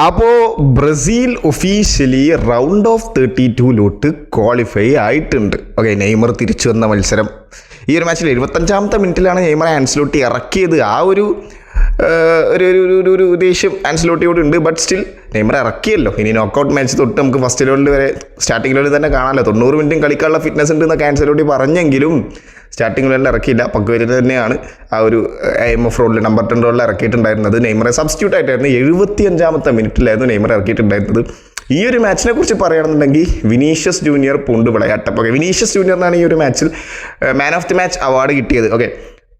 അപ്പോൾ Brazil officially round of 32 qualify ആയിട്ടുണ്ട്. Okay, Neymar തിരിച്ചു വന്ന മത്സരം. ഈ ഒരു മാച്ചിൽ 75-ാമത്തെ മിനിറ്റിലാണ് നെയ്മറെ ആൻസലോട്ടി ഇറക്കിയത്. ആ ഒരു ഒരു ദേഷ്യം ആൻസലോട്ടിയോട് ഉണ്ട്. ബട്ട് സ്റ്റിൽ നെയ്മറെ ഇറക്കിയല്ലോ. ഇനി നോക്കൗട്ട് മാച്ച് തൊട്ട് നമുക്ക് ഫസ്റ്റ് ലെവലിൽ വരെ സ്റ്റാർട്ടിംഗ് ലെവലിൽ തന്നെ കാണാമല്ലോ. 90 മിനിറ്റും കളിക്കാനുള്ള ഫിറ്റ്നസ് ഉണ്ട് എന്നൊക്കെ ആൻസലോട്ടി പറഞ്ഞെങ്കിലും സ്റ്റാർട്ടിംഗ് ലെവലിൽ ഇറക്കിയില്ല. പക്വയിൽ തന്നെയാണ് ആ ഒരു IMF റോഡിൽ നമ്പർ 10 റോഡിൽ ഇറക്കിയിട്ടുണ്ടായിരുന്നത്. നെയ്മറെ സബ്സ്റ്റിറ്റ്യൂട്ട് ആയിട്ടായിരുന്നു 75-ാമത്തെ മിനിറ്റിലായിരുന്നു നെയ്മറെ ഇറക്കിയിട്ടുണ്ടായിരുന്നത്. ഈ ഒരു മാച്ചിനെ കുറിച്ച് പറയുകയാണെന്നുണ്ടെങ്കിൽ വിനീഷ്യസ് ജൂനിയർ പൂണ്ട് വിളയാട്ടം. ഓക്കെ, വിനീഷ്യസ് ജൂനിയറിനാണ് ഈ ഒരു മാച്ചിൽ man of the match award കിട്ടിയത്. Okay,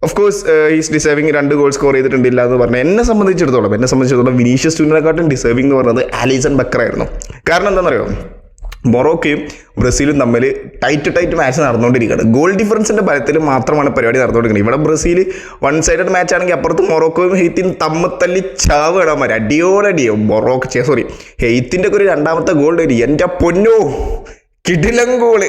of course is deserving. 2 goal score ചെയ്തിട്ടുണ്ടില്ല എന്ന് പറഞ്ഞാൽ എന്നെ സംബന്ധിച്ചിടത്തോളം വിനീഷ്യസ് ജൂനിയറിനെക്കാട്ടും ഡിസേർവിംഗ് എന്ന് പറയുന്നത് ആലിസൺ ബക്കറായിരുന്നു. കാരണം എന്താണെന്നറിയോ, മൊറോക്കയും ബ്രസീലും തമ്മിൽ ടൈറ്റ് മാച്ച് നടന്നുകൊണ്ടിരിക്കുകയാണ്. ഗോൾ ഡിഫറൻസിൻ്റെ ബലത്തിൽ മാത്രമാണ് പരിപാടി നടന്നുകൊണ്ടിരിക്കുന്നത്. ഇവിടെ ബ്രസീൽ 1 സൈഡഡ് മാച്ച് ആണെങ്കിൽ അപ്പുറത്ത് മൊറോക്കോയും ഹെയ്ത്തിയും തമ്മിൽ ചാവുകയാണ്. അടിയോടടിയോ ഹെയ്ത്തിൻ്റെ ഒക്കെ ഒരു 2ാമത്തെ ഗോൾ വരും. എൻ്റെ പൊന്നോ, കിടിലം ഗോള്,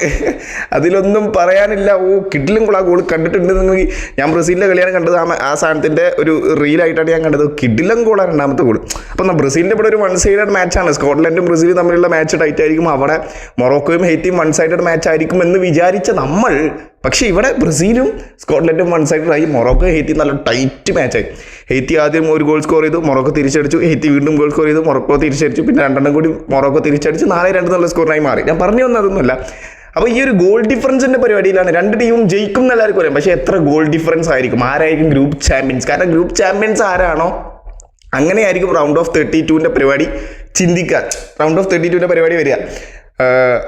അതിലൊന്നും പറയാനില്ല. കിടിലം ഗോൾ. ആ ഗോൾ കണ്ടിട്ടുണ്ടെന്നെങ്കിൽ ഞാൻ ബ്രസീലിൻ്റെ കളിയാണ് കണ്ടത്. ആ സാധനത്തിൻ്റെ ഒരു റീലായിട്ടാണ് ഞാൻ കണ്ടത്. കിടിലം ഗോളാണ് 2ാമത്തെ ഗോൾ. അപ്പം ബ്രസീലിൻ്റെ ഇവിടെ ഒരു 1 സൈഡഡ് മാച്ചാണ്. സ്കോട്ട്ലൻഡും ബ്രസീലും തമ്മിലുള്ള മാച്ച് ടൈറ്റ് ആയിരിക്കും. അവിടെ മൊറോക്കോയും ഹെയ്ത്തിയും 1 സൈഡഡ് മാച്ച് ആയിരിക്കും എന്ന് വിചാരിച്ച നമ്മൾ, പക്ഷേ ഇവിടെ ബ്രസീലും സ്കോട്ട്ലൻഡും 1 സൈഡായി. മൊറോക്കോ ഹെയ്ത്തി നല്ല ടൈറ്റ് മാച്ചായി. ഹെയ്ത്തി ആദ്യം ഒരു ഗോൾ സ്കോർ ചെയ്തു, മൊറോക്കോ തിരിച്ചടിച്ചു. ഹെയ്ത്തി വീണ്ടും ഗോൾ സ്കോർ ചെയ്തു, മൊറോക്കോ തിരിച്ചടിച്ചു. പിന്നെ 2 കൂടി മൊറോക്കോ തിരിച്ചടിച്ച് 4-2 എന്നുള്ള സ്കോറിനായി മാറി. ഞാൻ പറഞ്ഞു വന്നതൊന്നുമല്ല. അപ്പോൾ ഈ ഒരു ഗോൾ ഡിഫറൻസിൻ്റെ പരിപാടിയിലാണ് 2 ടീമും ജയിക്കും എന്ന് എല്ലാവർക്കും അറിയാം. പക്ഷേ എത്ര ഗോൾ ഡിഫറൻസ് ആയിരിക്കും, ആരായിരിക്കും ഗ്രൂപ്പ് ചാമ്പ്യൻസ്? കാരണം ഗ്രൂപ്പ് ചാമ്പ്യൻസ് ആരാണോ അങ്ങനെയായിരിക്കും റൗണ്ട് ഓഫ് 32ൻ്റെ പരിപാടി ചിന്തിക്കുക, റൗണ്ട് ഓഫ് 32ൻ്റെ പരിപാടി വരിക.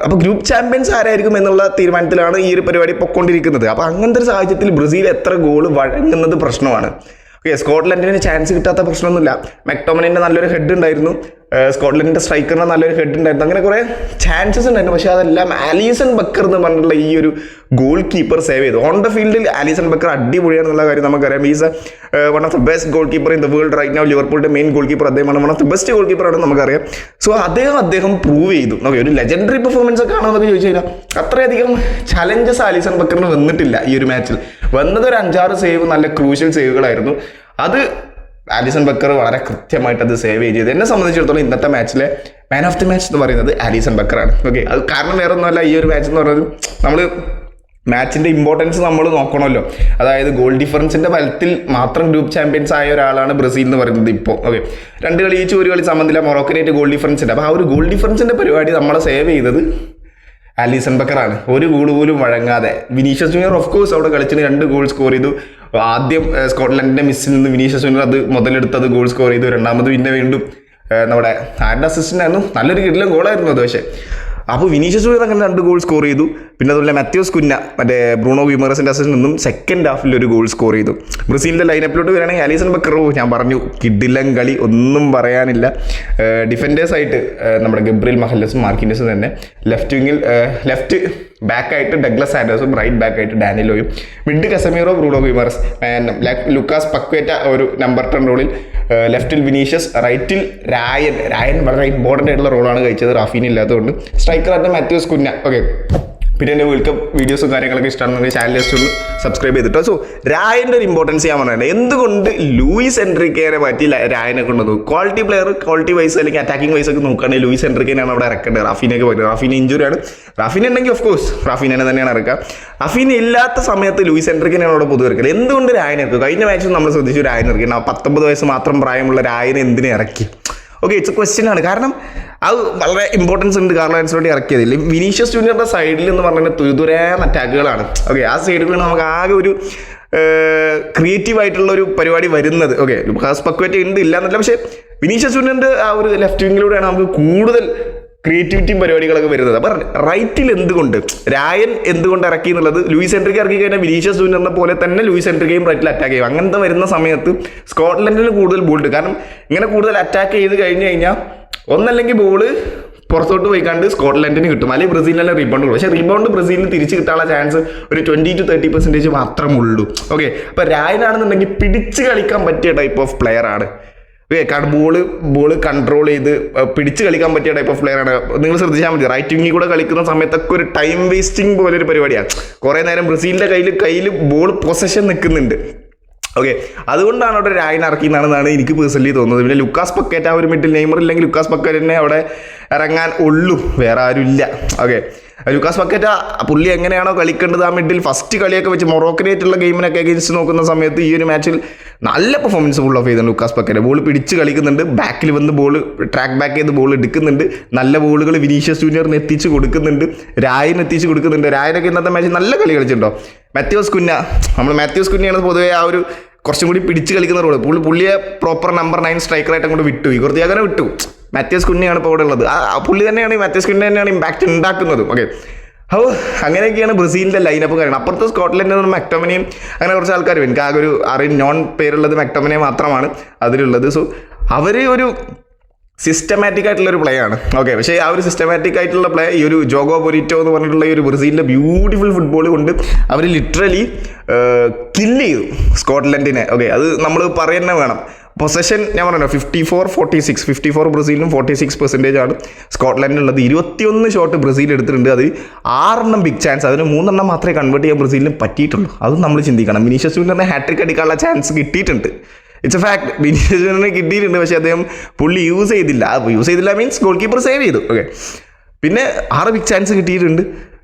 അപ്പോൾ ഗ്രൂപ്പ് ചാമ്പ്യൻസ് ആരായിരിക്കും എന്നുള്ള തീരുമാനത്തിലാണ് ഈ ഒരു പരിപാടി പൊയ്ക്കൊണ്ടിരിക്കുന്നത്. അപ്പോൾ അങ്ങനത്തെ ഒരു സാഹചര്യത്തിൽ ബ്രസീൽ എത്ര ഗോൾ വഴങ്ങുന്നത് പ്രശ്നമാണ്. ഓക്കെ, സ്കോട്ട്ലൻഡിന് ചാൻസ് കിട്ടാത്ത പ്രശ്നമൊന്നുമില്ല. മെക്ടോമനിൻ്റെ നല്ലൊരു ഹെഡ് ഉണ്ടായിരുന്നു, സ്കോട്ട്ലൻഡിൻ്റെ സ്ട്രൈക്കറിന് നല്ലൊരു ഹെഡ് ഉണ്ടായിരുന്നു. അങ്ങനെ കുറേ ചാൻസസ് ഉണ്ടായിരുന്നു. പക്ഷേ അതെല്ലാം ആലിസൺ ബക്കർ എന്ന് പറഞ്ഞിട്ടുള്ള ഈ ഒരു ഗോൾ കീപ്പർ സേവ് ചെയ്തു. ഓൺ ദ ഫീൽഡിൽ ആലിസൺ ബക്കർ അടിപൊളിയാണെന്നുള്ള കാര്യം നമുക്കറിയാം. Is one of the best goalkeeper in the world right now. ലിവർപൂളിൻ്റെ മെയിൻ ഗോൾ കീപ്പർ അദ്ദേഹമാണ്. One of the best goal കീപ്പറാണെന്ന് നമുക്കറിയാം. സോ അദ്ദേഹം പ്രൂവ് ചെയ്തു. ഓക്കെ, ഒരു ലെജൻഡറി പെർഫോമൻസ് ഒക്കെ ആണെന്നൊക്കെ ചോദിച്ചു കഴിഞ്ഞാൽ അത്രയധികം ചലഞ്ചസ് ആലിസൺ ബക്കറിന് വന്നിട്ടില്ല ഈ ഒരു മാച്ചിൽ. വന്നത് ഒരു 5-6 സേവ്, നല്ല ക്രൂഷ്യൽ സേവുകളായിരുന്നു. അത് ആലിസൺ ബക്കർ വളരെ കൃത്യമായിട്ട് അത് സേവ് ചെയ്തത്. എന്നെ സംബന്ധിച്ചിടത്തോളം ഇന്നത്തെ മാച്ചിലെ മാൻ ഓഫ് ദി മാച്ച് എന്ന് പറയുന്നത് ആലിസൺ ബക്കറാണ്. ഓക്കെ, അത് കാരണം വേറെ ഒന്നുമല്ല. ഈ ഒരു മാച്ച് എന്ന് പറയുന്നത് നമ്മൾ മാച്ചിൻ്റെ ഇമ്പോർട്ടൻസ് നമ്മൾ നോക്കണമല്ലോ. അതായത് ഗോൾ ഡിഫറൻസിൻ്റെ ബലത്തിൽ മാത്രം ഗ്രൂപ്പ് ചാമ്പ്യൻസ് ആയ ഒരാളാണ് ബ്രസീൽ എന്ന് പറയുന്നത് ഇപ്പോൾ. ഓക്കെ, 2 കളി ജയിച്ചു, 1 കളി സമനില, മൊറോക്കനായിട്ട് ഗോൾ ഡിഫറൻസ് ഉണ്ട്. അപ്പോൾ ആ ഒരു ഗോൾ ഡിഫറൻസിൻ്റെ പരിപാടി നമ്മളെ സേവ് ചെയ്തത് ആലിസൺ ബക്കറാണ്. ഒരു ഗോൾ പോലും വഴങ്ങാതെ. വിനീഷ്യസ് ജൂനിയർ ഓഫ് കോഴ്സ് അവിടെ കളിച്ചിട്ട് 2 ഗോൾ സ്കോർ ചെയ്തു. ആദ്യം സ്കോട്ട്ലൻഡിൻ്റെ മിസ്സിൽ നിന്ന് വിനീഷ്യസ് ജൂനിയർ അത് മുതലെടുത്തത് ഗോൾ സ്കോർ ചെയ്തു. 2ാമത് പിന്നെ വീണ്ടും നമ്മുടെ ആരുടെ അസിസ്റ്റൻ്റ് ആയിരുന്നു, നല്ലൊരു കിടിലൻ ഗോളായിരുന്നു അത്. പക്ഷേ അപ്പോൾ വിനീഷ്യസ് ജൂനിയർ അങ്ങനെ 2 ഗോൾ സ്കോർ ചെയ്തു. പിന്നെ അതുപോലെ മാത്യൂസ് കുഞ്ഞ ബ്രൂണോ ഗിമറസിൻ്റെ അസിസ്റ്റിൽ നിന്നും സെക്കൻഡ് ഹാഫിൽ ഒരു ഗോൾ സ്കോർ ചെയ്തു. ബ്രസീലിൻ്റെ ലൈനപ്പിലോട്ട് വരികയാണെങ്കിൽ ആലിസൺ ബക്കറോ ഞാൻ പറഞ്ഞു കിടിലൻ കളി, ഒന്നും പറയാനില്ല. ഡിഫൻഡേഴ്സായിട്ട് നമ്മുടെ ഗബ്രിയൽ മഹല്ലസും മാർക്കിനസും തന്നെ, ലെഫ്റ്റ് ബാക്കായിട്ട് ഡഗ്ലസ് ആൻഡേഴ്സും, റൈറ്റ് ബാക്കായിട്ട് ഡാനിലോയും, mid Casemiro, Bruno Guimarães, Lucas Paquetá ഒരു നമ്പർ 10 റോളിൽ, ലെഫ്റ്റിൽ വിനീഷ്യസ്, റൈറ്റിൽ രായൻ വളരെ ഇമ്പോർട്ടൻ്റ് ആയിട്ടുള്ള റോളാണ് കഴിച്ചത് റാഫീന ഇല്ലാത്തതുകൊണ്ട്. സ്ട്രൈക്കറായിട്ട് മാത്യൂസ് കുഞ്ഞ. ഓക്കെ, പിന്നെ എൻ്റെ വേൾഡ് കപ്പ് വീഡിയോസും കാര്യങ്ങളൊക്കെ ഇഷ്ടമാണെന്നുണ്ടെങ്കിൽ ചാനൽ ജസ്റ്റ് ഒന്ന് സബ്സ്ക്രൈബ് ചെയ്തിട്ടോ. സോ രായൻ്റെ ഒരു ഇമ്പോർട്ടൻസ് ഞാൻ പറഞ്ഞത് എന്തുകൊണ്ട് ലൂയിസ് എൻട്രിക്കേനെ പറ്റി രായനെ കൊണ്ടുവന്നു. ക്വാളിറ്റി പ്ലെയർ, ക്വാളിറ്റി വൈസ് അല്ലെങ്കിൽ അറ്റാക്കിംഗ് വൈസ് ഒക്കെ നോക്കുകയാണെങ്കിൽ ലൂയിസ് എൻട്രിക്കേനാണ് അവിടെ ഇറക്കേണ്ടത്. റാഫീനൊക്കെ പറയുന്നത് റാഫീന ഇഞ്ചുറിയാണ്. റാഫീന ഉണ്ടെങ്കിൽ ഓഫ് കോഴ്സ് റാഫീനെ തന്നെയാണ് ഇറക്കുക. റാഫീന ഇല്ലാത്ത സമയത്ത് ലൂയിസ് എൻട്രിക്കേനാണ് അവിടെ പൊതുവെ ഇറക്കുക. എന്തുകൊണ്ട് രായനെ ഇറക്കുക? കഴിഞ്ഞ മാച്ചിൽ നമ്മൾ ശ്രദ്ധിച്ചു രായനെ ഇറക്കി. 19 വയസ്സ് മാത്രം പ്രായമുള്ള രായനെ എന്തിനെ ഇറക്കി? ഓക്കെ, ഇറ്റ്സ് എ ക്വസ്റ്റ്യൻ ആണ്. കാരണം അത് വളരെ ഇമ്പോർട്ടൻസ് ഉണ്ട്. കാർലോ ആൻസലോട്ടി ഇറക്കിയതിൽ വിനീഷ്യസ് ജൂനിയറുടെ സൈഡിൽ എന്ന് പറഞ്ഞാൽ തുരുതുരാൻ അറ്റാക്കുകളാണ്. ഓക്കെ, ആ സൈഡിൽ നമുക്ക് ആകെ ഒരു ക്രിയേറ്റീവ് ആയിട്ടുള്ള ഒരു പരിപാടി വരുന്നത്. ഓക്കെ, ലുക്കാസ് പക്വേറ്റ ഉണ്ട് ഇല്ല എന്നല്ല, പക്ഷേ വിനീഷ്യസ് ജൂനിയറിൻ്റെ ആ ഒരു ലെഫ്റ്റ് വിങ്ങിലൂടെയാണ് നമുക്ക് കൂടുതൽ ക്രിയേറ്റിവിറ്റിയും പരിപാടികളൊക്കെ വരുന്നത്. അപ്പം റൈറ്റിൽ എന്തുകൊണ്ട് രായൻ എന്തുകൊണ്ട് ഇറക്കി എന്നുള്ളത്, ലൂയിസ് എൻട്രിക്കെ ഇറക്കി കഴിഞ്ഞാൽ വിനീഷ്യസ് ജൂനിയറിനെ പോലെ തന്നെ ലൂയിസ് എൻട്രിക്കയും റൈറ്റിൽ അറ്റാക്ക് ചെയ്യും. അങ്ങനത്തെ വരുന്ന സമയത്ത് സ്കോട്ട്ലൻഡിന് കൂടുതൽ ബോൾഡ്. കാരണം ഇങ്ങനെ കൂടുതൽ അറ്റാക്ക് ചെയ്ത് കഴിഞ്ഞ് കഴിഞ്ഞാൽ ഒന്നല്ലെങ്കിൽ ബോള് പുറത്തോട്ട് പോയിക്കാണ്ട് സ്കോട്ട്ലൻഡിന് കിട്ടും, അല്ലെങ്കിൽ ബ്രസീലിനെ റീബൗണ്ട് കിട്ടും. പക്ഷേ റീബൗണ്ട് ബ്രസീലിന് തിരിച്ച് കിട്ടാനുള്ള ചാൻസ് ഒരു 20-30% മാത്രമുള്ളൂ. ഓക്കെ, അപ്പോൾ രായനാണെന്നുണ്ടെങ്കിൽ പിടിച്ച് കളിക്കാൻ പറ്റിയ ടൈപ്പ് ഓഫ് പ്ലെയർ ആണ്. കാരണം ബോള് കൺട്രോൾ ചെയ്ത് പിടിച്ച് കളിക്കാൻ പറ്റിയ ടൈപ്പ് ഓഫ് പ്ലെയർ ആണ്. നിങ്ങൾ ശ്രദ്ധിച്ചാൽ മതി, റൈറ്റ് വിങ്ങിൽ കൂടെ കളിക്കുന്ന സമയത്തൊക്കെ ഒരു ടൈം വേസ്റ്റിംഗ് പോലെ ഒരു പരിപാടിയാണ്. കുറേ നേരം ബ്രസീലിൻ്റെ കയ്യിൽ ബോൾ പൊസഷൻ നിൽക്കുന്നുണ്ട്. ഓക്കെ, അതുകൊണ്ടാണ് അവിടെ രായൻ ഇറക്കിയെന്നാണെന്നാണ് എനിക്ക് പേഴ്സണലി തോന്നുന്നത്. പിന്നെ ലുക്കാസ് പക്കേറ്റ് ആ ഒരു മിഡിൽ, നെയ്മർ ഇല്ലെങ്കിൽ ലുക്കാസ് പക്കേറ്റിനെ അവിടെ ഇറങ്ങാൻ ഉള്ളൂ, വേറെ ആരും ഇല്ല. ഓക്കെ, ലുക്കാസ് പക്കേറ്റ പുള്ളി എങ്ങനെയാണോ കളിക്കേണ്ടത് ആ മിഡിൽ ഫസ്റ്റ് കളിയൊക്കെ വെച്ച് മൊറോക്കനായിട്ടുള്ള ഗെയിമിനൊക്കെ അഗേൻസ്റ്റ് നോക്കുന്ന സമയത്ത് ഈ ഒരു മാച്ചിൽ നല്ല പെർഫോമൻസ് ഫുൾ ഓഫ് ചെയ്തിട്ടുണ്ട് ലുക്കാസ് പക്കേറ്റ. ബോൾ പിടിച്ച് കളിക്കുന്നുണ്ട്, ബാക്കിൽ വന്ന് ബോൾ ട്രാക്ക് ബാക്ക് ചെയ്ത് ബോൾ എടുക്കുന്നുണ്ട്, നല്ല ബോളുകൾ വിനീഷ്യസ് ജൂനിയറിന് എത്തിച്ച് കൊടുക്കുന്നുണ്ട്, രായന് എത്തിച്ച് കൊടുക്കുന്നുണ്ട്. രായനൊക്കെ ഇന്നത്തെ മാച്ചിൽ നല്ല കളി കളിച്ചിട്ടുണ്ടോ. മാത്യൂസ് കുഞ്ഞയാണ് പൊതുവേ ആ ഒരു കുറച്ചും കൂടി പിടിച്ച് കളിക്കുന്ന റോള്. പുള്ളിയെ പ്രോപ്പർ നമ്പർ 9 സ്ട്രൈക്കറായിട്ട് അങ്ങോട്ട് വിട്ടു, ഈ കുറച്ച് അങ്ങനെ വിട്ടു. മാത്യൂസ് കുഞ്ഞയാണ് ഇപ്പോൾ അവിടെ ഉള്ളത്. പുള്ളി തന്നെയാണ്, മാത്യൂസ് കുഞ്ഞ് തന്നെയാണ് ഇമ്പാക്റ്റ് ഉണ്ടാക്കുന്നതും. ഓക്കെ, അങ്ങനെയൊക്കെയാണ് ബ്രസീലിൻ്റെ ലൈനപ്പ് കാര്യങ്ങൾ. അപ്പുറത്ത് സ്കോട്ട്ലൻഡിൽ മെക്ടോമിനെയും അങ്ങനെ കുറച്ച് ആൾക്കാർ, എനിക്ക് ആകെ ഒരു നോൺ പേരുള്ളത് മെക്ടോമിനെ മാത്രമാണ് അതിലുള്ളത്. സോ അവർ ഒരു സിസ്റ്റമാറ്റിക് ആയിട്ടുള്ളൊരു പ്ലേ ആണ്. ഓക്കെ, പക്ഷേ ആ ഒരു സിസ്റ്റമാറ്റിക് ആയിട്ടുള്ള പ്ലേ ഈ ഒരു ജോഗോ ബൊരിറ്റോ എന്ന് പറഞ്ഞിട്ടുള്ള ഈ ഒരു ബ്രസീലിൻ്റെ ബ്യൂട്ടിഫുൾ ഫുട്ബോൾ കൊണ്ട് അവർ ലിറ്ററലി കില്ല് ചെയ്തു സ്കോട്ട്ലൻഡിനെ. ഓക്കെ, അത് നമ്മൾ പറയുന്നത് വേണം. പൊസഷൻ ഞാൻ പറഞ്ഞല്ലോ 54-46, 54 ബ്രസീലിനും 46% ആണ് സ്കോട്ട്ലൻഡിനുള്ളത്. 21 ഷോട്ട് ബ്രസീൽ എടുത്തിട്ടുണ്ട്, അത് 6 ബിഗ് ചാൻസ്, അതിന് 3 മാത്രമേ കൺവേർട്ട് ചെയ്യാൻ ബ്രസീലിന് പറ്റിയിട്ടുള്ളൂ. അതും നമ്മൾ ചിന്തിക്കണം. വിനീഷ്യസ് ജൂനിയറിനെ ഹാട്രിക് അടിക്കാനുള്ള ചാൻസ് കിട്ടിയിട്ടുണ്ട്, ഇറ്റ്സ് എ ഫാക്ട്. വിനീഷ്യസ് ജൂനിയറിന് കിട്ടിയിട്ടുണ്ട്, പക്ഷേ അദ്ദേഹം പുള്ളി യൂസ് ചെയ്തില്ല മീൻസ് ഗോൾ കീപ്പർ സേവ് ചെയ്തു. ഓക്കെ, പിന്നെ 6 ബിഗ് ചാൻസ് കിട്ടിയിട്ടുണ്ട്.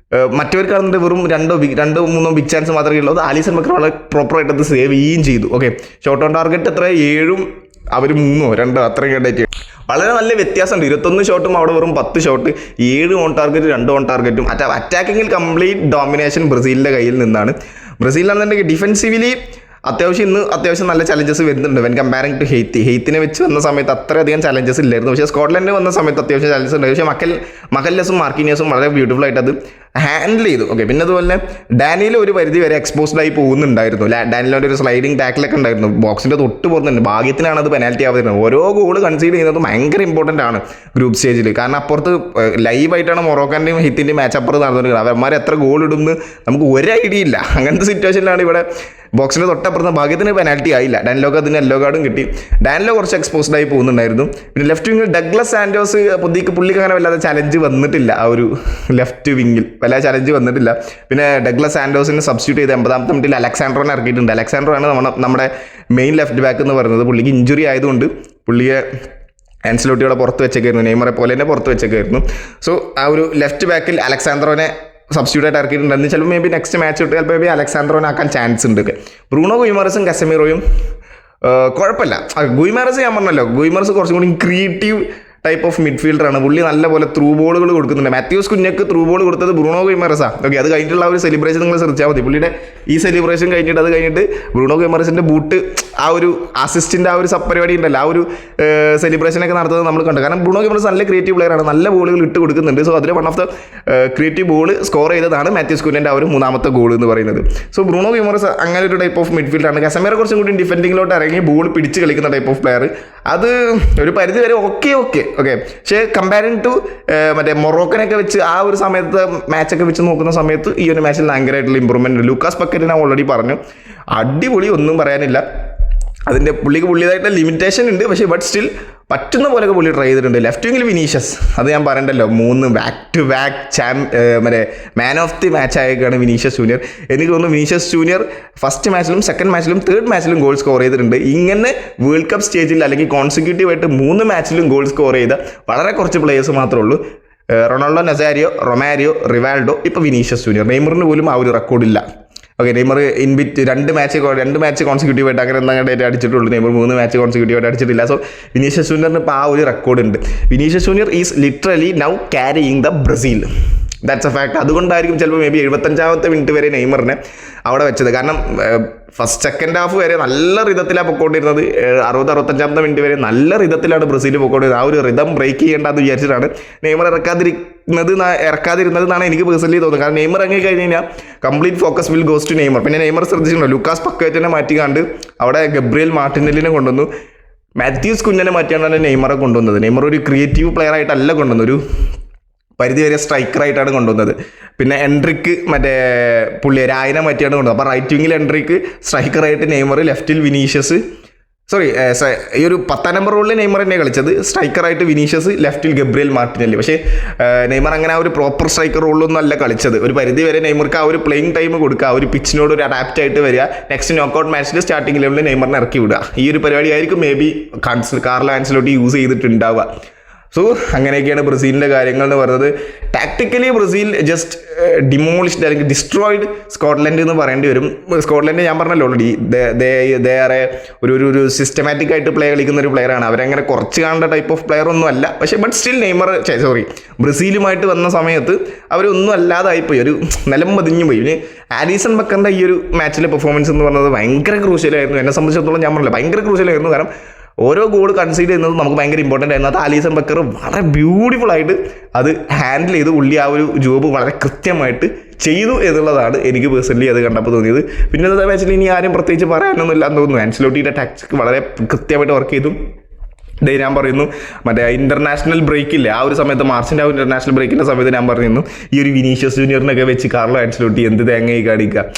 മറ്റവർക്കാണെന്നുണ്ട് വെറും 2-3 ബിഗ് ചാൻസ് മാത്രമേ ഉള്ളൂ. അത് ആലിസൺ ബക്കർ വളരെ പ്രോപ്പറായിട്ട് അത് സേവ് ചെയ്യുകയും ചെയ്തു. ഓക്കെ, ഷോട്ട് ഓൺ ടാർഗറ്റ് എത്ര 7 അവർ 3 അത്രയും കണ്ടായിട്ട് വളരെ നല്ല വ്യത്യാസമുണ്ട്. 21 ഷോട്ടും അവിടെ വെറും 10 ഷോട്ട്, 7 ഓൺ ടാർഗറ്റ്, 2 ഓൺ ടാർഗറ്റും. അറ്റാക്കിങ്ങിൽ കംപ്ലീറ്റ് ഡോമിനേഷൻ ബ്രസീലിൻ്റെ കയ്യിൽ നിന്നാണ്. ബ്രസീലിലാണെന്നുണ്ടെങ്കിൽ ഡിഫെൻസീവലി അത്യാവശ്യം നല്ല ചലഞ്ചസ് വരുന്നുണ്ട്. വെൻ കമ്പയറിംഗ് ടു ഹെയ്ത്തിനെ വെച്ച് വന്ന സമയത്ത് അത്രയധികം ചലഞ്ചസ് ഇല്ലായിരുന്നു. പക്ഷേ സ്കോട്ട്ലൻഡിൽ വന്ന സമയത്ത് അത്യാവശ്യം ചലഞ്ചസ് ഉണ്ട്. പക്ഷേ മക്കല്ലസും മാർക്കിനിയസും വളരെ ബ്യൂട്ടിഫുൾ ആയിട്ട് അത് ഹാൻഡിൽ ചെയ്തു. ഓക്കെ, പിന്നെ അതുപോലെ ഡാനിയിൽ ഒരു പരിധി വരെ എക്സ്പോസ്ഡ് ആയി പോകുന്നുണ്ടായിരുന്നു. ഡാനിയിലോട്ട് ഒരു സ്ലൈഡിങ് ടാക്കിലൊക്കെ ഉണ്ടായിരുന്നു, ബോക്സിൻ്റെ തൊട്ട് പോകുന്നുണ്ട്. ഭാഗ്യത്തിനാണ് അത് പെനാൽറ്റി ആവുന്നത്. ഓരോ ഗോൾ കൺസീഡ് ചെയ്യുന്നത് ഭയങ്കര ഇമ്പോർട്ടൻ്റ് ആണ് ഗ്രൂപ്പ് സ്റ്റേജിൽ. കാരണം അപ്പുറത്ത് ലൈവായിട്ടാണ് മൊറോക്കൻ്റെയും ഹിത്തിൻ്റെയും മാച്ച് അപ്പുറത്ത് നടന്നുകൊണ്ടിരിക്കുന്നത്. അവന്മാർ എത്ര ഗോൾ ഇടുമെന്ന് നമുക്ക് ഒരു ഐഡിയ ഇല്ല. അങ്ങനത്തെ സിറ്റുവേഷനിലാണ് ഇവിടെ ബോക്സിൻ്റെ തൊട്ടപ്പുറത്ത്. ഭാഗ്യത്തിന് പെനാൽറ്റി ആയില്ല. ഡാനിലോക്ക് അതിന് യെല്ലോ കാർഡും കിട്ടി. ഡാനിലോ കുറച്ച് എക്സ്പോസ്ഡ് ആയി പോകുന്നുണ്ടായിരുന്നു. പിന്നെ ലെഫ്റ്റ് വിങ്ങിൽ ഡഗ്ലസ് സാന്റോസ് പുള്ളിക്ക് അങ്ങനെ വല്ലാതെ ചലഞ്ച് വന്നിട്ടില്ല. ആ ഒരു ലെഫ്റ്റ് വിങ്ങിൽ വല്ല ചലഞ്ച് വന്നിട്ടില്ല. പിന്നെ ഡഗ്ലസ് സാന്റോസിനെ സബ്സ്റ്റിറ്റ്യൂട്ട് ചെയ്ത് 80ാമത്തെ മിനിറ്റിൽ അലക്സാൻഡ്രോനെ ഇറക്കിയിട്ടുണ്ട്. അലക്സാൻഡ്രോ ആണ് നമ്മുടെ മെയിൻ ലെഫ്റ്റ് ബാക്ക് എന്ന് പറയുന്നത്. പുള്ളിക്ക് ഇഞ്ചുറി ആയതുകൊണ്ട് പുള്ളിയെ ആൻസലോട്ടിയോടെ പുറത്ത് വെച്ചേക്കായിരുന്നു, നെയ്മറെ പോലെ തന്നെ പുറത്ത് വെച്ചേക്കായിരുന്നു. സോ ആ ഒരു ലെഫ്റ്റ് ബാക്കിൽ അലക്സാൻഡ്രോനെ സബ്സ്റ്റിറ്റ്യൂട്ട് ആയിട്ട് ഇറക്കിയിട്ടുണ്ടെന്ന് ചിലപ്പോൾ മേ ബി നെക്സ്റ്റ് മാച്ച് ഇട്ട് ചിലപ്പോൾ മേ ബി അലക്സാൻഡ്രോനെ ആക്കാൻ ചാൻസ് ഉണ്ട്. ബ്രൂണോ ഗുയിമറസും കസമീറോയും കുഴപ്പമില്ല. ഗുയിമറസ് ഞാൻ പറഞ്ഞല്ലോ, ഗുയിമറസ് കുറച്ചും കൂടി ക്രിയേറ്റീവ് ടൈപ്പ് ഓഫ് മിഡ്ഫീൽഡറാണ്. പുള്ളി നല്ലപോലെ ത്രൂ ബോളുകൾ കൊടുക്കുന്നുണ്ട്. മാത്യൂസ് കുഞ്ഞക്ക് ത്രൂ ബോൾ കൊടുത്തത് ബ്രൂണോ ഗുയിമറസാണ്. ഓക്കെ, അത് കഴിഞ്ഞിട്ടുള്ള ഒരു സെലിബ്രേഷൻ നിങ്ങൾ ശ്രദ്ധിച്ചാൽ മതി. പുള്ളിയുടെ ഈ സെലിബ്രേഷൻ കഴിഞ്ഞിട്ട് ബ്രൂണോ ഗുയിമറസിൻ്റെ ബൂട്ട് ആ ഒരു അസിസ്റ്റിൻ്റെ ആ ഒരു പരിപാടി ഉണ്ടല്ലോ, ആ ഒരു സെലിബ്രേഷനൊക്കെ നടത്തുന്നത് നമ്മൾ കണ്ടു. കാരണം ബ്രൂണോ ഗുയിമറസ് നല്ല ക്രിയേറ്റീവ് പ്ലെയറാണ്, നല്ല ബോളുകൾ ഇട്ട് കൊടുക്കുന്നുണ്ട്. സോ അതിൽ one of the creative ball score ചെയ്തതാണ് മാത്യൂസ് കുഞ്ഞൻ്റെ ആ ഒരു 3ാമത്തെ ഗോൾ എന്ന് പറയുന്നത്. സോ ബ്രൂണോ ഗുയിമറസ് അങ്ങനെ ഒരു ടൈപ്പ് ഓഫ് മിഡ്ഫീൽഡാണ്. കസമീറ കുറച്ചും കൂടി ഡിഫെൻഡിങ്ങിലോട്ട് ഇറങ്ങി ബോൾ പിടിച്ച് കളിക്കുന്ന ടൈപ്പ് ഓഫ് പ്ലെയർ. അത് ഒരു പരിധി വരെ ഓക്കെ. പക്ഷേ കമ്പയറിങ് ടു മറ്റേ മൊറോക്കനൊക്കെ വെച്ച് ആ ഒരു സമയത്ത് മാച്ചൊക്കെ വെച്ച് നോക്കുന്ന സമയത്ത് ഈ ഒരു മാച്ചിൽ ഭയങ്കരമായിട്ടുള്ള ഇമ്പ്രൂവ്മെൻറ്റ് ഉണ്ട്. ലൂക്കാസ് പക്കറ്റ് ഞാൻ ഓൾറെഡി പറഞ്ഞു, അടിപൊളി, ഒന്നും പറയാനില്ല. അതിൻ്റെ പുള്ളിയുടേതായിട്ടുള്ള ലിമിറ്റേഷൻ ഉണ്ട്, പക്ഷേ ബട്ട് സ്റ്റിൽ പറ്റുന്ന പോലെയൊക്കെ പുള്ളി ട്രൈ ചെയ്തിട്ടുണ്ട്. ലെഫ്റ്റ് വിങ്ങിൽ വിനീഷ്യസ്, അത് ഞാൻ പറയണ്ടല്ലോ, 3 ബാക്ക് ടു ബാക്ക് മറ്റേ മാൻ ഓഫ് ദി മാച്ച് ആയേക്കാണ് വിനീഷ്യസ് ജൂനിയർ. എനിക്ക് തോന്നുന്നു വിനീഷ്യസ് ജൂനിയർ ഫസ്റ്റ് മാച്ചിലും സെക്കൻഡ് മാച്ചിലും തേർഡ് മാച്ചിലും ഗോൾ സ്കോർ ചെയ്തിട്ടുണ്ട്. ഇങ്ങനെ വേൾഡ് കപ്പ് സ്റ്റേജിൽ അല്ലെങ്കിൽ കോൺസിക്യൂട്ടീവ് ആയിട്ട് 3 മാച്ചിലും ഗോൾ സ്കോർ ചെയ്ത വളരെ കുറച്ച് പ്ലേയേഴ്സ് മാത്രമേ ഉള്ളൂ. റൊണാൾഡോ നസാരിയോ, റൊമാരിയോ, റിവാൾഡോ, ഇപ്പോൾ വിനീഷ്യസ് ജൂനിയർ. നെയ്മറിന് പോലും ആ ഒരു റെക്കോർഡില്ല. ഓക്കെ, നെയ്മർ ഇൻബിറ്റ് 2 മാച്ച് കോൺസിക്യൂട്ടീവ് ആയിട്ട് അങ്ങനെ എന്താ അടിച്ചിട്ടുള്ളൂ. നെയ്മർ 3 മാച്ച് കോൺസിക്യൂട്ടീവ് ആയിട്ട് അടിച്ചിട്ടില്ല. സോ വിനീഷ്യസ് ജൂനിയറിന് ഇപ്പോൾ ആ ഒരു റെക്കോർഡ് ഉണ്ട്. Vinicius junior is literally now carrying the Brazil. That's A fact. അതുകൊണ്ടായിരിക്കും ചിലപ്പോൾ മേ ബി 75ാമത്തെ മിനിറ്റ് വരെ നെയ്മറിനെ അവിടെ വെച്ചത്. കാരണം സെക്കൻഡ് ഹാഫ് വരെ നല്ല റിതത്തിലാണ് പൊക്കോണ്ടിരുന്നത്. 60-65ാമത്തെ മിനിറ്റ് വരെ നല്ല റിതത്തിലാണ് ബ്രസീൽ പൊക്കോണ്ടിരുന്നത്. ആ ഒരു റിതം ബ്രേക്ക് ചെയ്യേണ്ടെന്ന് വിചാരിച്ചിട്ടാണ് നെയ്മർ ഇറക്കാതിരുന്നതെന്നാണ് എനിക്ക് പേഴ്സണലി തോന്നുന്നത്. കാരണം നെയ്മർ ഇറങ്ങി കഴിഞ്ഞ് കഴിഞ്ഞാൽ complete focus will goes to Neymar. പിന്നെ നെയ്മർ ശ്രദ്ധിച്ചിട്ടുണ്ടോ, ലൂക്കാസ് പക്കേറ്റിനെ മാറ്റിക്കാണ്ട് അവിടെ ഗബ്രിയേൽ മാർട്ടിനെല്ലിനെ കൊണ്ടുവന്നു. മാത്യൂസ് കുഞ്ഞനെ മാറ്റിയാണ് നെയ്മറെ കൊണ്ടുവന്നത്. നെയ്മർ ഒരു ക്രിയേറ്റീവ് പ്ലെയർ ആയിട്ടല്ല കൊണ്ടുവന്നത്, ഒരു പരിധി വരെ സ്ട്രൈക്കറായിട്ടാണ് കൊണ്ടുവന്നത്. പിന്നെ എൻട്രിക്ക് രായനെ മാറ്റിയാണ് കൊണ്ടുവന്നത്. അപ്പോൾ റൈറ്റ് വിങ്ങിൽ എൻട്രിക്ക്, സ്ട്രൈക്കറായിട്ട് നെയ്മർ, ലെഫ്റ്റിൽ വിനീഷ്യസ്, സോറി ഈ ഒരു 10ാം നമ്പർ റോളിൽ നെയ്മർ തന്നെ കളിച്ചത്. സ്ട്രൈക്കറായിട്ട് വിനീഷ്യസ്, ലെഫ്റ്റിൽ ഗബ്രിയൽ മാർട്ടിനെല്ലി. പക്ഷേ നെയ്മർ അങ്ങനെ ആ ഒരു പ്രോപ്പർ സ്ട്രൈക്കർ റോളിലൊന്നും അല്ല കളിച്ചത്. ഒരു പരിധി വരെ നെയ്മർക്ക് ആ ഒരു പ്ലേയിങ് ടൈം കൊടുക്കുക, ആ ഒരു പിച്ചിനോട് ഒരു അഡാപ്റ്റ് ആയിട്ട് വരിക, നെക്സ്റ്റ് നോക്കൗട്ട് മാച്ചിൽ സ്റ്റാർട്ടിംഗ് ലെവലിൽ നെയ്മറിനെ ഇറക്കി വിടുക. ഈ ഒരു പരിപാടിയായിരിക്കും maybe Carlo Ancelotti use ചെയ്തിട്ടുണ്ടാവുക. സോ അങ്ങനെയൊക്കെയാണ് ബ്രസീലിൻ്റെ കാര്യങ്ങൾ എന്ന് പറയുന്നത്. ടാക്ടിക്കലി ബ്രസീൽ ജസ്റ്റ് ഡിമോളിഷ്ഡ് അല്ലെങ്കിൽ ഡിസ്ട്രോയിഡ് സ്കോട്ട്ലൻഡ് എന്ന് പറയേണ്ടി വരും. സ്കോട്ട്ലൻഡ് ഞാൻ പറഞ്ഞല്ലോ ഓൾറെഡി വേറെ ഒരു സിസ്റ്റമാറ്റിക് ആയിട്ട് പ്ലേ കളിക്കുന്ന ഒരു പ്ലെയറാണ്. അവരങ്ങനെ കുറച്ച് കാണേണ്ട ടൈപ്പ് ഓഫ് പ്ലെയർ ഒന്നും അല്ല. പക്ഷേ ബട്ട് സ്റ്റിൽ ബ്രസീലുമായിട്ട് വന്ന സമയത്ത് അവരൊന്നും അല്ലാതായിപ്പോയി, ഒരു നിലം പതിഞ്ഞു പോയി. ഇനി ആലിസൺ ബക്കറിൻ്റെ ഈ ഒരു മാച്ചിലെ പെർഫോമൻസ് എന്ന് പറയുന്നത് ഭയങ്കര ക്രൂഷ്യലായിരുന്നു. എന്നെ സംബന്ധിച്ചിടത്തോളം ഞാൻ പറഞ്ഞില്ല, ഭയങ്കര ക്രൂഷ്യലായിരുന്നു. കാരണം ഓരോ ഗോൾ കൺസീഡ് ചെയ്യുന്നത് നമുക്ക് ഭയങ്കര ഇമ്പോർട്ടൻ്റ് ആയിരുന്നു. അത് ആലിസൺ ബക്കർ വളരെ ബ്യൂട്ടിഫുൾ ആയിട്ട് അത് ഹാൻഡിൽ ചെയ്ത് പുള്ളി ആ ഒരു ജോബ് വളരെ കൃത്യമായിട്ട് ചെയ്തു എന്നുള്ളതാണ് എനിക്ക് പേഴ്സണലി അത് കണ്ടപ്പോൾ തോന്നിയത്. പിന്നെ ഇന്നത്തെ മാച്ചിൽ ഇനി ആരും പ്രത്യേകിച്ച് പറയാനൊന്നും ഇല്ലാന്ന് തോന്നുന്നു. ആൻസലോട്ടിയുടെ ടാക്ടിക്സ് വളരെ കൃത്യമായിട്ട് വർക്ക് ചെയ്തു. ഞാൻ പറയുന്നു മറ്റേ ഇന്റർനാഷണൽ ബ്രേക്കില്ലേ, ആ ഒരു സമയത്ത് മാർച്ചിൻ്റെ ആ ഇന്റർനാഷണൽ ബ്രേക്കിൻ്റെ സമയത്ത് ഞാൻ പറയുന്നു ഈ ഒരു വിനീഷ്യസ് ജൂനിയറിനൊക്കെ വെച്ച് കാർലോ ആൻസലോട്ടി എന്ത് തേങ്ങയായി കാണിക്കുക.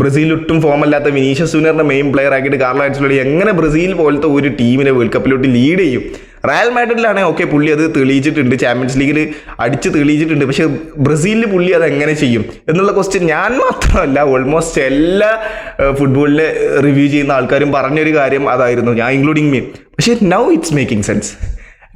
ബ്രസീൽ ഒട്ടും ഫോമല്ലാത്ത വിനീഷ്യസ് ജൂനിയറിന്റെ മെയിൻ പ്ലെയർ ആക്കിയിട്ട് കാർലോ ആൻസലോട്ടി എങ്ങനെ ബ്രസീൽ പോലത്തെ ഒരു ടീമിനെ വേൾഡ് കപ്പിലോട്ട് ലീഡ് ചെയ്യും? റയൽ മാഡ്രിഡിലാണെങ്കിൽ ഓക്കെ പുള്ളി അത് തെളിയിച്ചിട്ടുണ്ട്, ചാമ്പ്യൻസ് ലീഗിൽ അടിച്ച് തെളിയിച്ചിട്ടുണ്ട്. പക്ഷേ ബ്രസീലിൽ പുള്ളി അത് എങ്ങനെ ചെയ്യും എന്നുള്ള ക്വസ്റ്റ്യൻ ഞാൻ മാത്രമല്ല ഓൾമോസ്റ്റ് എല്ലാ ഫുട്ബോളിനെ റിവ്യൂ ചെയ്യുന്ന ആൾക്കാരും പറഞ്ഞൊരു കാര്യം അതായിരുന്നു, ഞാൻ ഇൻക്ലൂഡിങ് മീ. പക്ഷേ now it's making sense.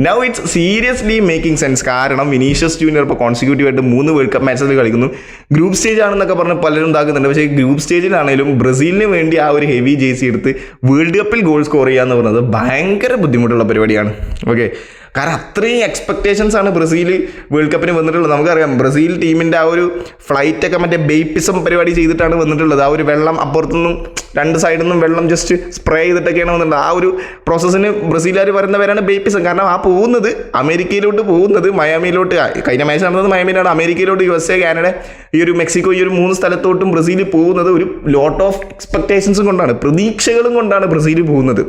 Now it's seriously making sense. കാരണം വിനീഷ്യസ് ജൂനിയർ ഇപ്പോൾ കോൺസിക്യൂട്ടീവായിട്ട് 3 വേൾഡ് കപ്പ് മാച്ചുകൾ കളിക്കുന്നു. ഗ്രൂപ്പ് സ്റ്റേജ് ആണെന്നൊക്കെ പറഞ്ഞ് പലരും ഇതാക്കുന്നുണ്ട്. പക്ഷേ ഗ്രൂപ്പ് സ്റ്റേജിലാണെങ്കിലും ബ്രസീലിന് വേണ്ടി ആ ഒരു ഹെവി ജേഴ്സി എടുത്ത് വേൾഡ് കപ്പിൽ ഗോൾ സ്കോർ ചെയ്യുക എന്ന് പറയുന്നത് ഭയങ്കര ബുദ്ധിമുട്ടുള്ള പരിപാടിയാണ്. ഓക്കെ, കാരണം അത്രയും എക്സ്പെക്ടേഷൻസ് ആണ് ബ്രസീൽ വേൾഡ് കപ്പിന് വന്നിട്ടുള്ളത്. നമുക്കറിയാം ബ്രസീൽ ടീമിൻ്റെ ആ ഒരു ഫ്ലൈറ്റൊക്കെ മറ്റേ ബേപ്പിസം പരിപാടി ചെയ്തിട്ടാണ് വന്നിട്ടുള്ളത്. ആ ഒരു വെള്ളം അപ്പുറത്തുനിന്നും 2 സൈഡിൽ നിന്നും വെള്ളം ജസ്റ്റ് സ്പ്രേ ചെയ്തിട്ടൊക്കെയാണ് വന്നിട്ടുള്ളത്. ആ ഒരു പ്രോസസ്സിന് ബ്രസീലുകാർ പറയുന്നവരാണ് ബേപ്പിസം. കാരണം ആ പോകുന്നത് അമേരിക്കയിലോട്ട് പോകുന്നത് മയാമിയിലോട്ട്, കഴിഞ്ഞ മാച്ച് നടന്നത് മയാമിയിലാണ്, അമേരിക്കയിലോട്ട് USA, കാനഡ, ഈ ഒരു മെക്സിക്കോ, ഈ ഒരു 3 സ്ഥലത്തോട്ടും ബ്രസീൽ പോകുന്നത് ഒരു ലോട്ട് ഓഫ് എക്സ്പെക്ടേഷൻസും കൊണ്ടാണ്, പ്രതീക്ഷകളും കൊണ്ടാണ് ബ്രസീൽ പോകുന്നത്.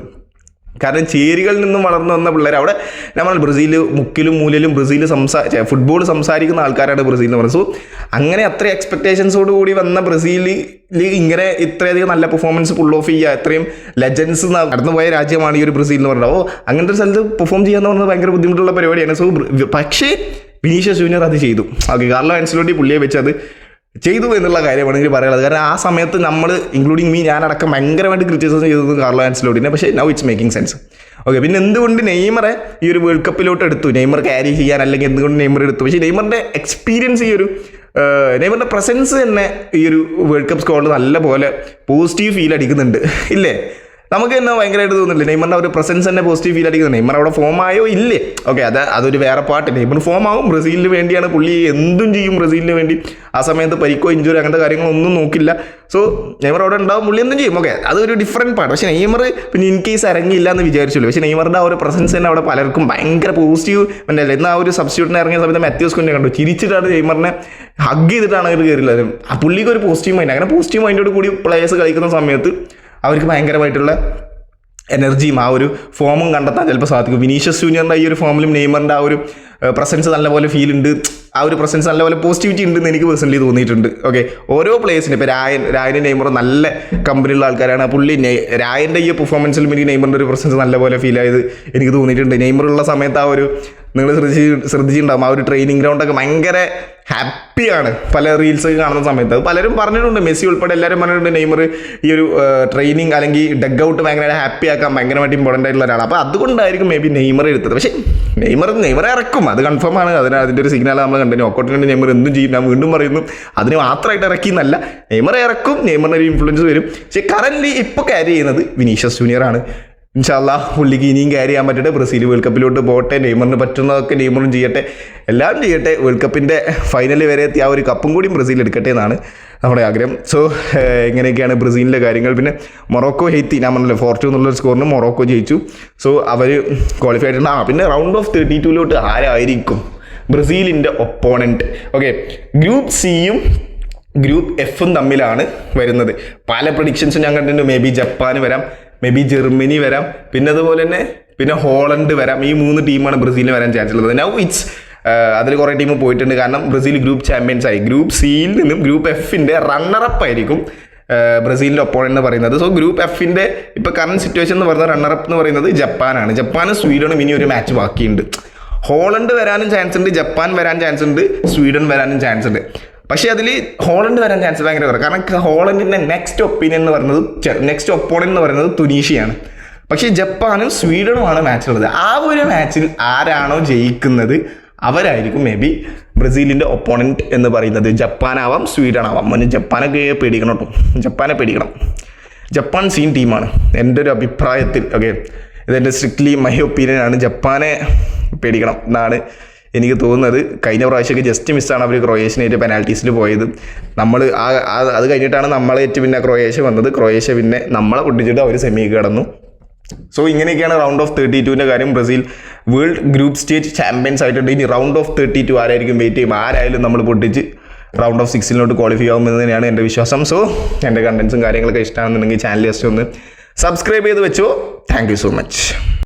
കാരണം ചേരികളിൽ നിന്നും വളർന്നു വന്ന പിള്ളേർ അവിടെ നമ്മൾ ബ്രസീൽ മുക്കിലും മൂലയിലും ബ്രസീൽ ഫുട്ബോൾ സംസാരിക്കുന്ന ആൾക്കാരാണ് ബ്രസീൽ എന്ന് പറയുന്നത്. സോ അങ്ങനെ അത്ര എക്സ്പെക്ടേഷൻസോട് കൂടി വന്ന ബ്രസീലിൽ ഇങ്ങനെ ഇത്രയധികം നല്ല പെർഫോമൻസ് പുൾ ഓഫ് ചെയ്യുക, ഇത്രയും ലെജൻസ് നടന്നുപോയ രാജ്യമാണ് ഈ ഒരു ബ്രസീൽ എന്ന് പറയുന്നത്. അങ്ങനത്തെ ഒരു സ്ഥലത്ത് പെർഫോം ചെയ്യാന്ന് പറയുന്നത് ഭയങ്കര ബുദ്ധിമുട്ടുള്ള പരിപാടിയാണ്. സോ പക്ഷേ വിനീഷ്യസ് ജൂനിയർ അത് ചെയ്തു. ഓക്കെ, കാർലോ ആൻസലോട്ടി പുള്ളിയെ വെച്ച് അത് ചെയ്തു എന്നുള്ള കാര്യമാണെങ്കിൽ പറയുന്നത്. കാരണം ആ സമയത്ത് നമ്മൾ ഇൻക്ലൂഡിങ് മീ, ഞാനടക്കം ഭയങ്കരമായിട്ട് ക്രിറ്റിസിസം ചെയ്തത് കാർലോ ആൻസലോട്ടിനെ. പക്ഷേ now it's making sense. Okay, പിന്നെ എന്തുകൊണ്ട് നെയ്മറെ ഈ ഒരു വേൾഡ് കപ്പിലോട്ട് എടുത്തു, നെയ്മർ ക്യാരി ചെയ്യാൻ, അല്ലെങ്കിൽ എന്തുകൊണ്ട് നെയ്മർ എടുത്തു? പക്ഷേ നെയ്മറിൻ്റെ എക്സ്പീരിയൻസ്, ഈ ഒരു നെയ്മറിൻ്റെ പ്രസൻസ് തന്നെ ഈ ഒരു വേൾഡ് കപ്പ് സ്ക്വാഡിൽ നല്ല പോലെ പോസിറ്റീവ് ഫീൽ അടിക്കുന്നുണ്ട്, ഇല്ലേ? നമുക്ക് തന്നെ ഭയങ്കരമായിട്ട് തോന്നുന്നില്ല നെയ്മറിൻ്റെ ഒരു പ്രസൻസ് തന്നെ പോസിറ്റീവ് ഫീൽ അടിക്കുന്നത്. നെയ്മർ അവിടെ ഫോം ആയോ ഇല്ലേ? ഓക്കെ, അതൊരു വേറെ പാട്ട്. നെയ്മർ ഫോം ആവും, ബ്രസീലിന് വേണ്ടിയാണ് പുള്ളി എന്തും ചെയ്യും ബ്രസീലിന് വേണ്ടി. ആ സമയത്ത് പരിക്കോ ഇഞ്ചുറി അങ്ങനത്തെ കാര്യങ്ങളൊന്നും നോക്കില്ല. സോ നെയ്മർ അവിടെ ഉണ്ടാവും, പുള്ളി എന്തും ചെയ്യും. ഓക്കെ, അതൊരു ഡിഫറൻറ്റ് പാർട്ട്. പക്ഷേ നെയ്മർ പിന്നെ ഇൻ കേസ് ഇറങ്ങിയില്ല എന്ന് വിചാരിച്ചുള്ളൂ. പക്ഷേ നെയ്മറിൻ്റെ ആ ഒരു പ്രസൻസ് തന്നെ അവിടെ പലർക്കും ഭയങ്കര പോസിറ്റീവ് മനസ്സിലായില്ല. എന്നാൽ ആ ഒരു സബ്സ്റ്റിറ്റ്യൂട്ടിന് ഇറങ്ങിയ സമയത്ത് മാത്യൂസ് കുഞ്ഞെ കണ്ടു, ചിരിച്ചിട്ടാണ് നെയ്മറിനെ ഹഗ് ചെയ്തിട്ടാണ് അവർ കയറിയുള്ളത്. ആ പുള്ളിക്ക് ഒരു പോസിറ്റീവ് മൈൻഡ്. അങ്ങനെ പോസിറ്റീവ് മൈൻഡോട് കൂടി പ്ലേയേഴ്സ് കളിക്കുന്ന സമയത്ത് അവർക്ക് ഭയങ്കരമായിട്ടുള്ള എനർജിയും ആ ഒരു ഫോമും കണ്ടെത്താൻ ചിലപ്പോൾ സാധിക്കും. വിനീഷ്യസ് ജൂനിയറിൻ്റെ ഈ ഒരു ഫോമിലും നെയ്മറിൻ്റെ ആ ഒരു പ്രസൻസ് നല്ലപോലെ ഫീൽ ഉണ്ട്, ആ ഒരു പ്രസൻസ് നല്ലപോലെ പോസിറ്റിവിറ്റി ഉണ്ടെന്ന് എനിക്ക് പേഴ്സണലി തോന്നിയിട്ടുണ്ട്. ഓക്കെ, ഓരോ പ്ലേയേഴ്സിനും ഇപ്പോൾ രായനും നെയ്മറും നല്ല കമ്പനിയുള്ള ആൾക്കാരാണ്. പുള്ളി രായൻ്റെ ഈ പെർഫോമൻസിലും എനിക്ക് നെയ്മറിൻ്റെ ഒരു പ്രസൻസ് നല്ലപോലെ ഫീൽ ആയത് എനിക്ക് തോന്നിയിട്ടുണ്ട്. നെയ്മറുള്ള സമയത്ത് ആ ഒരു നിങ്ങൾ ശ്രദ്ധിച്ചിട്ടുണ്ടാകും, ആ ഒരു ട്രെയിനിങ് ഗ്രൗണ്ടൊക്കെ ഭയങ്കര ഹാപ്പിയാണ്. പല റീൽസൊക്കെ കാണുന്ന സമയത്ത് അത് പലരും പറഞ്ഞിട്ടുണ്ട്, മെസ്സി ഉൾപ്പെടെ എല്ലാവരും പറഞ്ഞിട്ടുണ്ട് നെയ്മർ ഈ ഒരു ട്രെയിനിങ് അല്ലെങ്കിൽ ഡഗ് ഔട്ട് ഭയങ്കര ഹാപ്പി ആക്കാൻ ഭയങ്കരമായിട്ട് ഇമ്പോർട്ടൻ്റ് ആയിട്ടുള്ള ഒരാളാണ്. അപ്പോൾ അതുകൊണ്ടായിരിക്കും മേ ബി നെയ്മർ എടുത്തത്. പക്ഷേ നെയ്മർ ഇറക്കും, അത് കൺഫേം ആണ്. അതിൻ്റെ ഒരു സിഗ്നൽ നമ്മൾ കണ്ടു. നോക്കൗട്ടിന് വേണ്ടി നെയ്മർ എന്തും ചെയ്യും. ഞാൻ വീണ്ടും പറയുന്നു, അതിന് മാത്രമായിട്ട് ഇറക്കിയെന്നല്ല, നെയ്മർ ഇറക്കും, നെയ്മറിന് ഒരു ഇൻഫ്ലുവൻസ് വരും. പക്ഷേ കറൻറ്റ്ലി ഇപ്പോൾ ക്യാരി ചെയ്യുന്നത് വിനീഷ്യസ് ജൂനിയറാണ്. ഇൻഷാ അല്ലാഹ് പുള്ളിക്ക് ഇനിയും ക്യാരി ചെയ്യാൻ പറ്റട്ടെ, ബ്രസീൽ വേൾഡ് കപ്പിലോട്ട് പോട്ടെ, നെയ്മറിന് പറ്റുന്നതൊക്കെ നെയ്മറും ചെയ്യട്ടെ, എല്ലാം ചെയ്യട്ടെ. വേൾഡ് കപ്പിൻ്റെ ഫൈനലിൽ വരെ എത്തി ആ ഒരു കപ്പും കൂടി ബ്രസീൽ എടുക്കട്ടെ എന്നാണ് നമ്മുടെ ആഗ്രഹം. സോ ഇങ്ങനെയൊക്കെയാണ് ബ്രസീലിൻ്റെ കാര്യങ്ങൾ. പിന്നെ മൊറോക്കോ ഹെയ്ത്തി, ഞാൻ പറഞ്ഞല്ലോ 4-2 എന്നുള്ളൊരു സ്കോറിന് മൊറോക്കോ ജയിച്ചു. സോ അവർ ക്വാളിഫൈ ആയിട്ടുണ്ട്. പിന്നെ റൗണ്ട് ഓഫ് 32 ആരായിരിക്കും ബ്രസീലിൻ്റെ ഒപ്പോണൻറ്റ്? ഓക്കെ, ഗ്രൂപ്പ് സിയും ഗ്രൂപ്പ് എഫും തമ്മിലാണ് വരുന്നത്. പല പ്രഡിക്ഷൻസും ഞാൻ കണ്ടിട്ടുണ്ട്. മേ ബി ജപ്പാൻ വരാം, മേ ബി ജർമ്മനി വരാം, പിന്നെ അതുപോലെ തന്നെ പിന്നെ ഹോളണ്ട് വരാം. ഈ 3 ടീമാണ് ബ്രസീലിന് വരാൻ ചാൻസ് ഉള്ളത്. നൗ ഇറ്റ്സ് അതിൽ കുറേ ടീം പോയിട്ടുണ്ട്. കാരണം ബ്രസീൽ ഗ്രൂപ്പ് ചാമ്പ്യൻസ് ആയി. ഗ്രൂപ്പ് സിയിൽ നിന്നും ഗ്രൂപ്പ് എഫിൻ്റെ റണ്ണറപ്പ് ആയിരിക്കും ബ്രസീലിൻ്റെ ഒപ്പോണൻ്റ് എന്ന് പറയുന്നത്. സോ ഗ്രൂപ്പ് എഫിൻ്റെ ഇപ്പോൾ കറണ്ട് സിറ്റുവേഷൻ എന്ന് പറയുന്നത് റണ്ണറപ്പ് എന്ന് പറയുന്നത് ജപ്പാനാണ്. ജപ്പാനും സ്വീഡനും ഇനി ഒരു മാച്ച് ബാക്കിയുണ്ട്. ഹോളണ്ട് വരാനും ചാൻസ് ഉണ്ട്, ജപ്പാൻ വരാൻ ചാൻസ് ഉണ്ട്, സ്വീഡൻ വരാനും ചാൻസ് ഉണ്ട്. പക്ഷേ അതിൽ ഹോളണ്ട് വരാൻ ചാൻസ് ഭയങ്കര കുറവ്. കാരണം ഹോളണ്ടിൻ്റെ നെക്സ്റ്റ് ഒപ്പോണൻ്റ് എന്ന് പറയുന്നത് തുനീഷ്യയാണ്. പക്ഷേ ജപ്പാനും സ്വീഡനുമാണ് മാച്ചിലുള്ളത്. ആ ഒരു മാച്ചിൽ ആരാണോ ജയിക്കുന്നത് അവരായിരിക്കും മേ ബി ബ്രസീലിൻ്റെ ഒപ്പോണൻറ്റ് എന്ന് പറയുന്നത്. ജപ്പാനാവാം, സ്വീഡൻ ആവാം. മോനെ ജപ്പാനൊക്കെ പേടിക്കണം കേട്ടോ, ജപ്പാനെ പേടിക്കണം. ജപ്പാൻ സീൻ ടീമാണ് എൻ്റെ ഒരു അഭിപ്രായത്തിൽ. ഓക്കെ, ഇതെൻ്റെ സ്ട്രിക്ട്ലി മൈ ഒപ്പീനിയൻ ആണ്. ജപ്പാനെ പേടിക്കണം എന്നാണ് എനിക്ക് തോന്നുന്നത്. കഴിഞ്ഞ പ്രാവശ്യമൊക്കെ ജസ്റ്റ് മിസ്സാണ് അവർ ക്രൊയേഷ്യനായിട്ട് പെനാൽറ്റീസിൽ പോയത്. നമ്മൾ അത് കഴിഞ്ഞിട്ടാണ് നമ്മളേറ്റ് പിന്നെ ക്രൊയേഷ്യ വന്നത്. ക്രൊയേഷ്യ പിന്നെ നമ്മളെ പൊട്ടിച്ചിട്ട് അവർ സെമിക്ക് കടന്നു. സോ ഇങ്ങനെയൊക്കെയാണ് റൗണ്ട് ഓഫ് 32ൻ്റെ കാര്യം. Brazil world group stage champions ആയിട്ടുണ്ട്. ഇനി റൗണ്ട് ഓഫ് 32 ആരായിരിക്കും വെയിറ്റ് ചെയ്യും, ആരായാലും നമ്മൾ പൊട്ടിച്ച് റൗണ്ട് ഓഫ് 16 ക്വാളിഫൈ ആകുമെന്ന് തന്നെയാണ് എൻ്റെ വിശ്വാസം. സോ എൻ്റെ കണ്ടൻസും കാര്യങ്ങളൊക്കെ ഇഷ്ടമാണെന്നുണ്ടെങ്കിൽ ചാനൽ ജസ്റ്റ് ഒന്ന് സബ്സ്ക്രൈബ് ചെയ്ത് വെച്ചോ. Thank you so much.